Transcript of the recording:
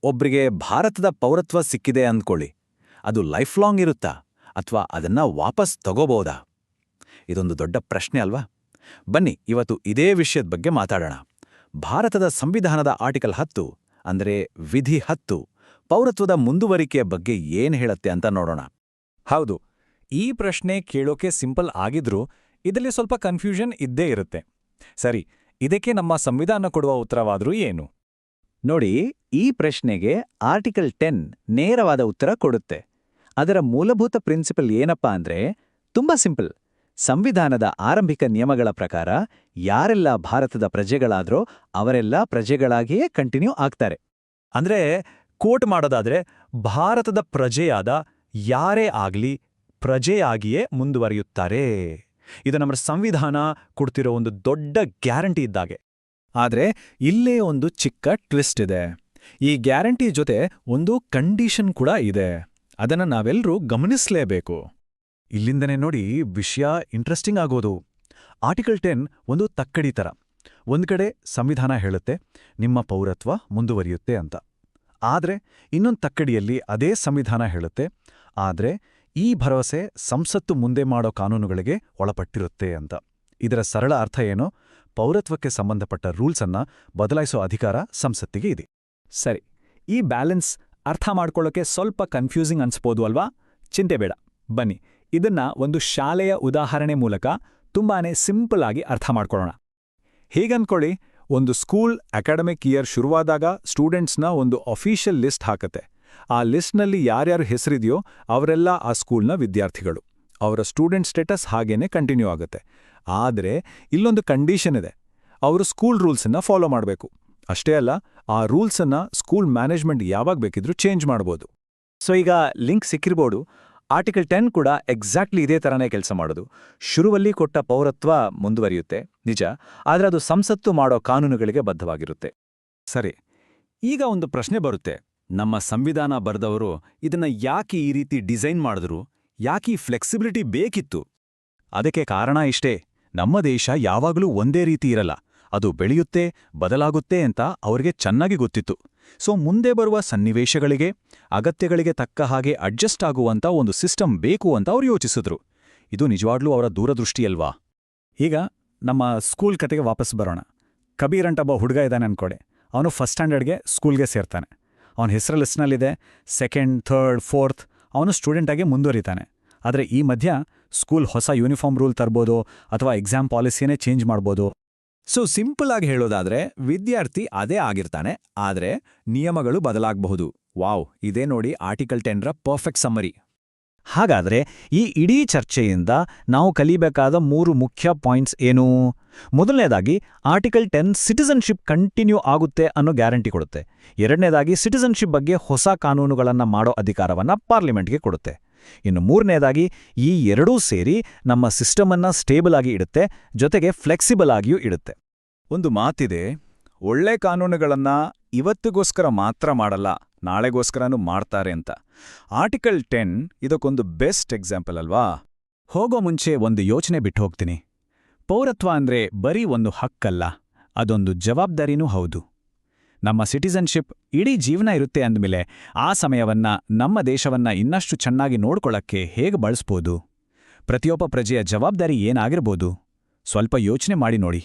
ಒಬ್ರಿಗೆ ಭಾರತದ ಪೌರತ್ವ ಸಿಕ್ಕಿದೆ ಅಂದ್ಕೊಳ್ಳಿ, ಅದು ಲೈಫ್ ಲಾಂಗ್ ಇರುತ್ತಾ ಅಥವಾ ಅದನ್ನ ವಾಪಸ್ ತಗೋಬಹುದಾ? ಇದೊಂದು ದೊಡ್ಡ ಪ್ರಶ್ನೆ ಅಲ್ವಾ? ಬನ್ನಿ ಇವತ್ತು ಇದೇ ವಿಷಯದ ಬಗ್ಗೆ ಮಾತಾಡೋಣ. ಭಾರತದ ಸಂವಿಧಾನದ ಆರ್ಟಿಕಲ್ 10 ಅಂದರೆ ವಿಧಿ 10 ಪೌರತ್ವದ ಮುಂದುವರಿಕೆಯ ಬಗ್ಗೆ ಏನ್ ಹೇಳುತ್ತೆ ಅಂತ ನೋಡೋಣ. ಹೌದು, ಈ ಪ್ರಶ್ನೆ ಕೇಳೋಕೆ ಸಿಂಪಲ್ ಆಗಿದ್ರೂ ಇದರಲ್ಲಿ ಸ್ವಲ್ಪ ಕನ್ಫ್ಯೂಷನ್ ಇದ್ದೇ ಇರುತ್ತೆ. ಸರಿ, ಇದಕ್ಕೆ ನಮ್ಮ ಸಂವಿಧಾನ ಕೊಡುವ ಉತ್ತರವಾದ್ರೂ ಏನು? ನೋಡಿ, ಈ ಪ್ರಶ್ನೆಗೆ ಆರ್ಟಿಕಲ್ 10 ನೇರವಾದ ಉತ್ತರ ಕೊಡುತ್ತೆ. ಅದರ ಮೂಲಭೂತ ಪ್ರಿನ್ಸಿಪಲ್ ಏನಪ್ಪಾ ಅಂದ್ರೆ ತುಂಬಾ ಸಿಂಪಲ್. ಸಂವಿಧಾನದ ಆರಂಭಿಕ ನಿಯಮಗಳ ಪ್ರಕಾರ ಯಾರೆಲ್ಲ ಭಾರತದ ಪ್ರಜೆಗಳಾದ್ರೋ ಅವರೆಲ್ಲ ಪ್ರಜೆಗಳಾಗಿಯೇ ಕಂಟಿನ್ಯೂ ಆಗ್ತಾರೆ. ಅಂದ್ರೆ ಕೋಟ್ ಮಾಡೋದಾದ್ರೆ, ಭಾರತದ ಪ್ರಜೆಯಾದ ಯಾರೇ ಆಗ್ಲಿ ಪ್ರಜೆಯಾಗಿಯೇ ಮುಂದುವರಿಯುತ್ತಾರೆ. ಇದು ನಮ್ಮ ಸಂವಿಧಾನ ಕೊಡ್ತಿರೋ ಒಂದು ದೊಡ್ಡ ಗ್ಯಾರಂಟಿ ಇದ್ದಾಗೆ. ಆದ್ರೆ ಇಲ್ಲೇ ಒಂದು ಚಿಕ್ಕ ಟ್ವಿಸ್ಟ್ ಇದೆ. ಈ ಗ್ಯಾರಂಟಿ ಜೊತೆ ಒಂದು ಕಂಡೀಷನ್ ಕೂಡ ಇದೆ. ಅದನ್ನ ನಾವೆಲ್ಲರೂ ಗಮನಿಸಲೇಬೇಕು. ಇಲ್ಲಿಂದನೇ ನೋಡಿ ವಿಷಯ ಇಂಟ್ರೆಸ್ಟಿಂಗ್ ಆಗೋದು. ಆರ್ಟಿಕಲ್ 10 ಒಂದು ತಕ್ಕಡಿ ಥರ. ಒಂದ್ ಕಡೆ ಸಂವಿಧಾನ ಹೇಳುತ್ತೆ ನಿಮ್ಮ ಪೌರತ್ವ ಮುಂದುವರಿಯುತ್ತೆ ಅಂತ. ಆದ್ರೆ ಇನ್ನೊಂದು ತಕ್ಕಡಿಯಲ್ಲಿ ಅದೇ ಸಂವಿಧಾನ ಹೇಳುತ್ತೆ ಆದ್ರೆ ಈ ಭರವಸೆ ಸಂಸತ್ತು ಮುಂದೆ ಮಾಡೋ ಕಾನೂನುಗಳಿಗೆ ಒಳಪಟ್ಟಿರುತ್ತೆ ಅಂತ. ಇದರ ಸರಳ ಅರ್ಥ ಏನೋ, ಪೌರತ್ವಕ್ಕೆ ಸಂಬಂಧಪಟ್ಟ ರೂಲ್ಸನ್ನ ಬದಲಾಯಿಸೋ ಅಧಿಕಾರ ಸಂಸತ್ತಿಗೆ ಇದೆ. ಸರಿ, ಈ ಬ್ಯಾಲೆನ್ಸ್ ಅರ್ಥ ಮಾಡ್ಕೊಳ್ಳೋಕೆ ಸ್ವಲ್ಪ ಕನ್ಫ್ಯೂಸಿಂಗ್ ಅನ್ಸ್ಬೋದು ಅಲ್ವಾ? ಚಿಂತೆ ಬೇಡ, ಬನ್ನಿ ಇದನ್ನ ಒಂದು ಶಾಲೆಯ ಉದಾಹರಣೆ ಮೂಲಕ ತುಂಬಾನೇ ಸಿಂಪಲ್ ಆಗಿ ಅರ್ಥ ಮಾಡ್ಕೊಳ್ಳೋಣ. ಹೀಗನ್ಕೊಳ್ಳಿ, ಒಂದು ಸ್ಕೂಲ್ ಅಕಾಡೆಮಿಕ್ ಇಯರ್ ಶುರುವಾದಾಗ ಸ್ಟೂಡೆಂಟ್ಸ್ನ ಒಂದು ಅಫಿಷಿಯಲ್ ಲಿಸ್ಟ್ ಹಾಕತ್ತೆ. ಆ ಲಿಸ್ಟ್ನಲ್ಲಿ ಯಾರ್ಯಾರು ಹೆಸರಿದೆಯೋ ಅವರೆಲ್ಲ ಆ ಸ್ಕೂಲ್ನ ವಿದ್ಯಾರ್ಥಿಗಳು. ಅವರ ಸ್ಟೂಡೆಂಟ್ ಸ್ಟೇಟಸ್ ಹಾಗೇನೆ ಕಂಟಿನ್ಯೂ ಆಗುತ್ತೆ. ಆದರೆ ಇಲ್ಲೊಂದು ಕಂಡೀಷನ್ ಇದೆ, ಅವರು ಸ್ಕೂಲ್ ರೂಲ್ಸನ್ನ ಫಾಲೋ ಮಾಡಬೇಕು. ಅಷ್ಟೇ ಅಲ್ಲ, ಆ ರೂಲ್ಸನ್ನ ಸ್ಕೂಲ್ ಮ್ಯಾನೇಜ್ಮೆಂಟ್ ಯಾವಾಗ ಬೇಕಿದ್ರೂ ಚೇಂಜ್ ಮಾಡ್ಬೋದು. ಸೊ ಈಗ ಲಿಂಕ್ ಸಿಕ್ಕಿರ್ಬೋದು. ಆರ್ಟಿಕಲ್ 10 ಕೂಡ ಎಕ್ಸಾಕ್ಟ್ಲಿ ಇದೇ ಥರನೇ ಕೆಲಸ ಮಾಡೋದು. ಶುರುವಲ್ಲಿ ಕೊಟ್ಟ ಪೌರತ್ವ ಮುಂದುವರಿಯುತ್ತೆ ನಿಜ, ಆದರೆ ಅದು ಸಂಸತ್ತು ಮಾಡೋ ಕಾನೂನುಗಳಿಗೆ ಬದ್ಧವಾಗಿರುತ್ತೆ. ಸರಿ, ಈಗ ಒಂದು ಪ್ರಶ್ನೆ ಬರುತ್ತೆ. ನಮ್ಮ ಸಂವಿಧಾನ ಬರೆದವರು ಇದನ್ನ ಯಾಕೆ ಈ ರೀತಿ ಡಿಸೈನ್ ಮಾಡಿದ್ರು? ಯಾಕೆ ಈ ಫ್ಲೆಕ್ಸಿಬಿಲಿಟಿ ಬೇಕಿತ್ತು? ಅದಕ್ಕೆ ಕಾರಣ ಇಷ್ಟೇ, ನಮ್ಮ ದೇಶ ಯಾವಾಗಲೂ ಒಂದೇ ರೀತಿ ಇರಲ್ಲ, ಅದು ಬೆಳೆಯುತ್ತೆ, ಬದಲಾಗುತ್ತೆ ಅಂತ ಅವ್ರಿಗೆ ಚೆನ್ನಾಗಿ ಗೊತ್ತಿತ್ತು. ಸೊ ಮುಂದೆ ಬರುವ ಸನ್ನಿವೇಶಗಳಿಗೆ, ಅಗತ್ಯಗಳಿಗೆ ತಕ್ಕ ಹಾಗೆ ಅಡ್ಜಸ್ಟ್ ಆಗುವಂಥ ಒಂದು ಸಿಸ್ಟಮ್ ಬೇಕು ಅಂತ ಅವ್ರು ಯೋಚಿಸಿದ್ರು. ಇದು ನಿಜವಾಗ್ಲೂ ಅವರ ದೂರದೃಷ್ಟಿಯಲ್ವಾ? ಈಗ ನಮ್ಮ ಸ್ಕೂಲ್ ಕತೆಗೆ ವಾಪಸ್ ಬರೋಣ. ಕಬೀರ್ ಅಂತ ಒಬ್ಬ ಹುಡುಗ ಇದ್ದಾನೆ ಅನ್ಕೊಡೆ. ಅವನು ಫಸ್ಟ್ ಸ್ಟ್ಯಾಂಡರ್ಡ್ಗೆ ಸ್ಕೂಲ್ಗೆ ಸೇರ್ತಾನೆ. ಅವನ ಹೆಸರು ಲಿಸ್ಟ್ನಲ್ಲಿದೆ 2nd, 3rd, 4th. ಅವನು ಸ್ಟೂಡೆಂಟಾಗಿ ಮುಂದುವರಿತಾನೆ. ಆದರೆ ಈ ಮಧ್ಯ ಸ್ಕೂಲ್ ಹೊಸ ಯೂನಿಫಾರ್ಮ್ ರೂಲ್ ತರ್ಬೋದು ಅಥವಾ ಎಕ್ಸಾಮ್ ಪಾಲಿಸಿಯೇ ಚೇಂಜ್ ಮಾಡ್ಬೋದು. ಸೊ ಸಿಂಪಲ್ ಆಗಿ ಹೇಳೋದಾದ್ರೆ ವಿದ್ಯಾರ್ಥಿ ಅದೇ ಆಗಿರ್ತಾನೆ, ಆದರೆ ನಿಯಮಗಳು ಬದಲಾಗಬಹುದು. ವಾವ್, ಇದೇ ನೋಡಿ ಆರ್ಟಿಕಲ್ 10ರ ಪರ್ಫೆಕ್ಟ್ ಸಮ್ಮರಿ. ಹಾಗಾದ್ರೆ ಈ ಇಡೀ ಚರ್ಚೆಯಿಂದ ನಾವು ಕಲಿಬೇಕಾದ 3 ಮುಖ್ಯ ಪಾಯಿಂಟ್ಸ್ ಏನು? ಮೊದಲನೇದಾಗಿ ಆರ್ಟಿಕಲ್ 10 ಸಿಟಿಸನ್ಶಿಪ್ ಕಂಟಿನ್ಯೂ ಆಗುತ್ತೆ ಅನ್ನೋ ಗ್ಯಾರಂಟಿ ಕೊಡುತ್ತೆ. ಎರಡನೇದಾಗಿ ಸಿಟಿಸನ್ಶಿಪ್ ಬಗ್ಗೆ ಹೊಸ ಕಾನೂನುಗಳನ್ನು ಮಾಡೋ ಅಧಿಕಾರವನ್ನ ಪಾರ್ಲಿಮೆಂಟ್ಗೆ ಕೊಡುತ್ತೆ. ಇನ್ನು ಮೂರನೇದಾಗಿ ಈ ಎರಡೂ ಸೇರಿ ನಮ್ಮ ಸಿಸ್ಟಮನ್ನ ಸ್ಟೇಬಲ್ ಆಗಿ ಇಡುತ್ತೆ, ಜೊತೆಗೆ ಫ್ಲೆಕ್ಸಿಬಲ್ ಆಗಿಯೂ ಇಡುತ್ತೆ. ಒಂದು ಮಾತಿದೆ, ಒಳ್ಳೆ ಕಾನೂನುಗಳನ್ನ ಇವತ್ತಿಗೋಸ್ಕರ ಮಾತ್ರ ಮಾಡಲ್ಲ, ನಾಳೆಗೋಸ್ಕರನೂ ಮಾಡ್ತಾರೆ ಅಂತ. ಆರ್ಟಿಕಲ್ 10 ಇದಕ್ಕೊಂದು ಬೆಸ್ಟ್ ಎಕ್ಸಾಂಪಲ್ ಅಲ್ವಾ? ಹೋಗೋ ಮುಂಚೆ ಒಂದು ಯೋಚನೆ ಬಿಟ್ಟು ಹೋಗ್ತೀನಿ. ಪೌರತ್ವ ಅಂದ್ರೆ ಬರೀ ಒಂದು ಹಕ್ಕಲ್ಲ, ಅದೊಂದು ಜವಾಬ್ದಾರಿನೂ ಹೌದು. ನಮ್ಮ ಸಿಟಿಸನ್ಶಿಪ್ ಇಡೀ ಜೀವನ ಇರುತ್ತೆ ಅಂದಮೇಲೆ ಆ ಸಮಯವನ್ನ, ನಮ್ಮ ದೇಶವನ್ನ ಇನ್ನಷ್ಟು ಚೆನ್ನಾಗಿ ನೋಡ್ಕೊಳ್ಳಕ್ಕೆ ಹೇಗೆ ಬಳಸ್ಬೋದು? ಪ್ರತಿಯೊಬ್ಬ ಪ್ರಜೆಯ ಜವಾಬ್ದಾರಿ ಏನಾಗಿರ್ಬೋದು? ಸ್ವಲ್ಪ ಯೋಚನೆ ಮಾಡಿ ನೋಡಿ.